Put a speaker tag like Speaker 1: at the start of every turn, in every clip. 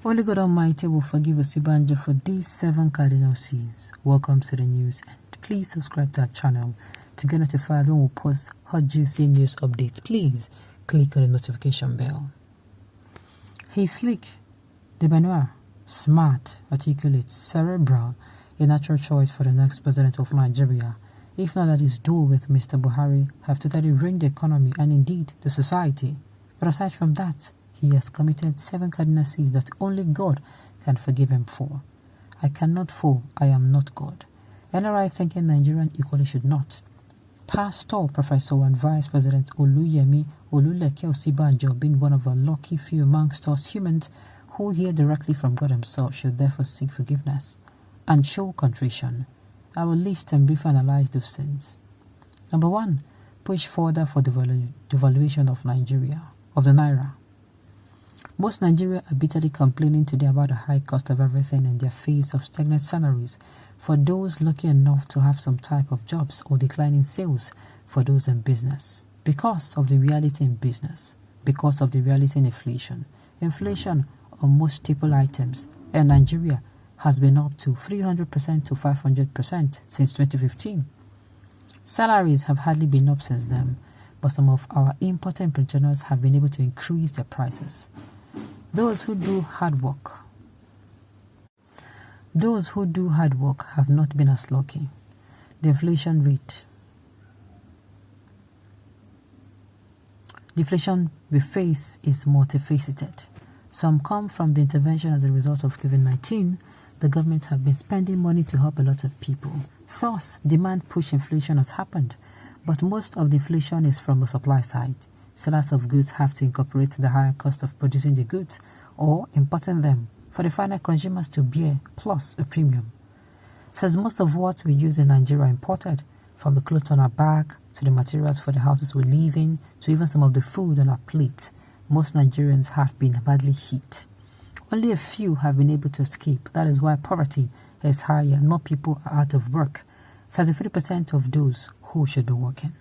Speaker 1: Only God Almighty will forgive Osinbajo for these 7 cardinal sins. Welcome to the news, and please subscribe to our channel to get notified when we post hot juicy news updates. Please click on the notification bell. He's sleek, debonair, smart, articulate, cerebral, a natural choice for the next president of Nigeria. If not that his duel with Mr. Buhari have totally ruined the economy and indeed the society. But aside from that, he has committed 7 cardinal sins that only God can forgive him for. I cannot fall, I am not God. NRI thinking Nigerian equally should not. Pastor, Professor and Vice President Oluyemi Oluleke Osinbajo, being one of the lucky few amongst us humans who hear directly from God himself, should therefore seek forgiveness and show contrition. I will list and briefly analyze those sins. Number 1, push further for the devaluation of Nigeria, of the Naira. Most Nigerians are bitterly complaining today about the high cost of everything in their face of stagnant salaries for those lucky enough to have some type of jobs or declining sales for those in business. Because of the reality in business, because of the reality in inflation on most staple items in Nigeria has been up to 300% to 500% since 2015. Salaries have hardly been up since then, but some of our important entrepreneurs have been able to increase their prices. Those who do hard work have not been as lucky. The inflation we face is multifaceted. Some come from the intervention as a result of COVID-19. The government have been spending money to help a lot of people. Thus, demand push inflation has happened. But most of the inflation is from the supply side. Sellers of goods have to incorporate the higher cost of producing the goods or importing them for the final consumers to bear, plus a premium. Since most of what we use in Nigeria are imported, from the clothes on our back to the materials for the houses we live in to even some of the food on our plate, most Nigerians have been badly hit. Only a few have been able to escape. That is why poverty is higher and more people are out of work. 33% of those who should be working.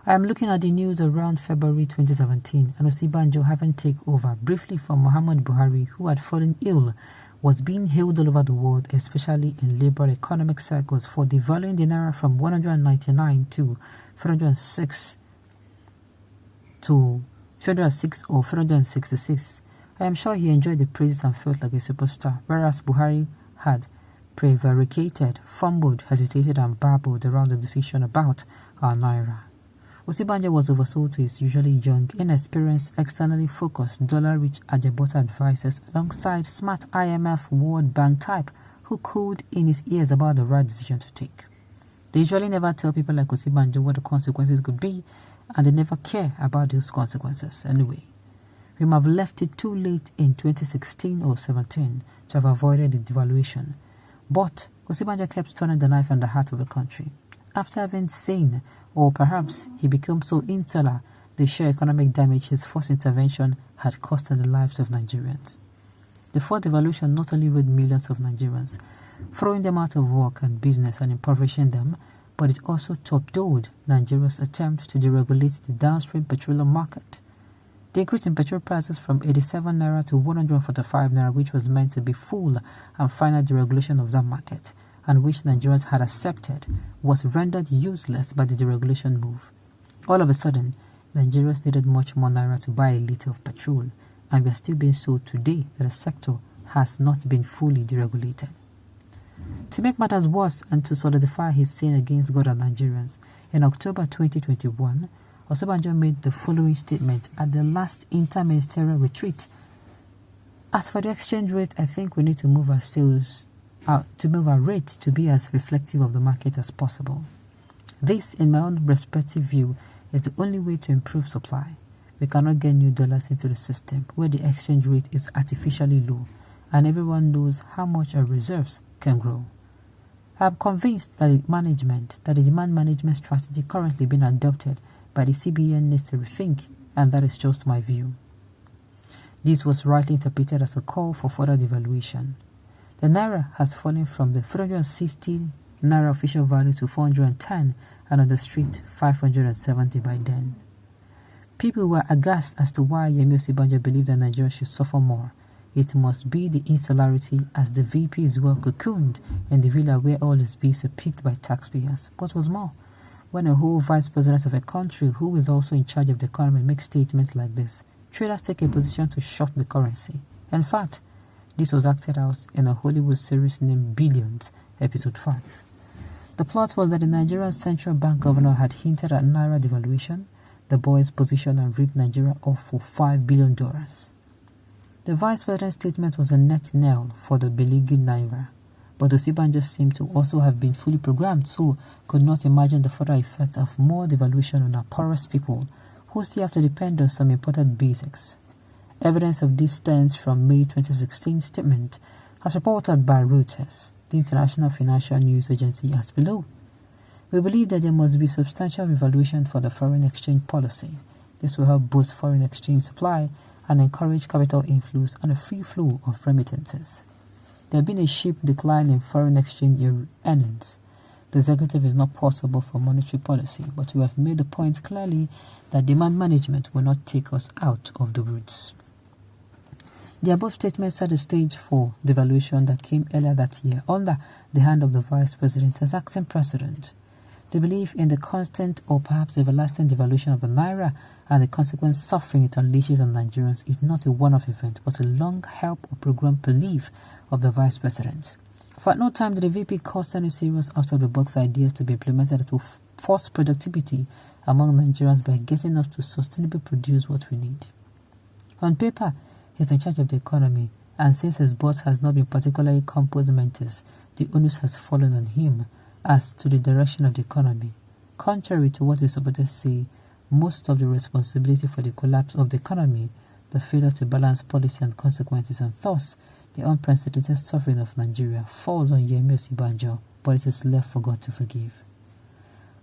Speaker 1: I am looking at the news around February 2017 and Osinbajo having taken over briefly from Muhammad Buhari, who had fallen ill, was being hailed all over the world, especially in liberal economic circles, for devaluing the naira from 199 to 406 or 466. I am sure he enjoyed the praises and felt like a superstar, whereas Buhari had prevaricated, fumbled, hesitated and babbled around the decision about our naira. Osinbajo was oversold to his usually young, inexperienced, externally focused, dollar-rich Ajabota advisors alongside smart IMF World Bank type who cooed in his ears about the right decision to take. They usually never tell people like Osinbajo what the consequences could be, and they never care about those consequences anyway. We might have left it too late in 2016 or 17 to have avoided the devaluation, but Osinbajo kept turning the knife on the heart of the country. After having seen, or perhaps he became so insular, the sheer economic damage his first intervention had cost the lives of Nigerians. The fourth devaluation not only ruined millions of Nigerians, throwing them out of work and business and impoverishing them, but it also top-dowed Nigeria's attempt to deregulate the downstream petroleum market. The increase in petrol prices from 87 naira to 145 naira, which was meant to be full and final deregulation of that market, and which Nigerians had accepted, was rendered useless by the deregulation move. All of a sudden, Nigerians needed much more naira to buy a litre of petrol, and we are still being told today that the sector has not been fully deregulated. To make matters worse and to solidify his sin against God and Nigerians, in October 2021, Osinbajo made the following statement at the last interministerial retreat. As for the exchange rate, I think we need to move our rate to be as reflective of the market as possible. This, in my own respective view, is the only way to improve supply. We cannot get new dollars into the system where the exchange rate is artificially low, and everyone knows how much our reserves can grow. I am convinced that the demand management strategy currently being adopted by the CBN needs to rethink, and that is just my view. This was rightly interpreted as a call for further devaluation. The naira has fallen from the 360 naira official value to 410, and on the street 570 by then. People were aghast as to why Yemi Osinbajo believed that Nigeria should suffer more. It must be the insularity, as the VP is well cocooned in the villa where all his bees are picked by taxpayers. What was more, when a whole vice president of a country who is also in charge of the economy makes statements like this, traders take a position to short the currency. In fact, this was acted out in a Hollywood series named Billions, Episode 5. The plot was that the Nigerian Central Bank governor had hinted at Naira devaluation, the boys' position, and ripped Nigeria off for $5 billion. The vice president's statement was a net nail for the beleaguered Naira, but Osinbajo seemed to also have been fully programmed, so could not imagine the further effects of more devaluation on our poorest people, who still have to depend on some important basics. Evidence of this stems from May 2016 statement, as reported by Reuters, the international financial news agency, as below. We believe that there must be substantial revaluation for the foreign exchange policy. This will help boost foreign exchange supply and encourage capital inflows and a free flow of remittances. There has been a sharp decline in foreign exchange earnings. The executive is not possible for monetary policy, but we have made the point clearly that demand management will not take us out of the woods. The above statement set the stage for devaluation that came earlier that year under the hand of the vice president as acting president. They believe in the constant or perhaps everlasting devaluation of the Naira and the consequent suffering it unleashes on Nigerians is not a one-off event but a long help or program belief of the vice president. For at no time did the VP cost any serious out-of-the-box ideas to be implemented that will force productivity among Nigerians by getting us to sustainably produce what we need. On paper, he's in charge of the economy, and since his boss has not been particularly compos mentis, the onus has fallen on him as to the direction of the economy. Contrary to what his supporters say, most of the responsibility for the collapse of the economy, the failure to balance policy and consequences, and thus the unprecedented suffering of Nigeria falls on Yemi Osinbajo, but it is left for God to forgive.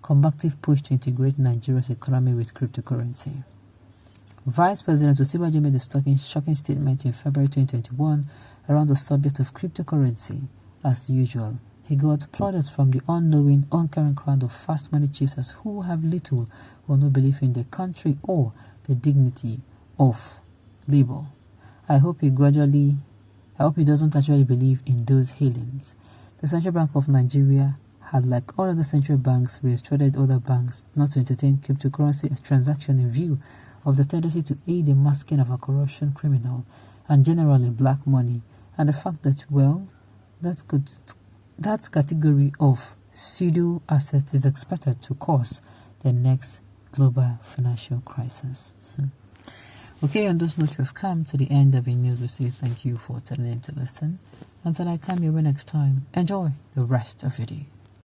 Speaker 1: Combative push to integrate Nigeria's economy with cryptocurrency. Vice President Osinbajo made a shocking statement in February 2021 around the subject of cryptocurrency. As usual, he got plaudits from the unknowing, uncaring crowd of fast money chasers who have little or no belief in their country or the dignity of labor. I hope he doesn't actually believe in those hailings. The Central Bank of Nigeria had, like all other central banks, restricted other banks not to entertain cryptocurrency transactions in view of the tendency to aid the masking of a corruption criminal and generally black money, and the fact that, well, that category of pseudo assets is expected to cause the next global financial crisis. Okay, on those notes, we've come to the end of the news. We say thank you for tuning in to listen. Until I come your way next time, enjoy the rest of your day.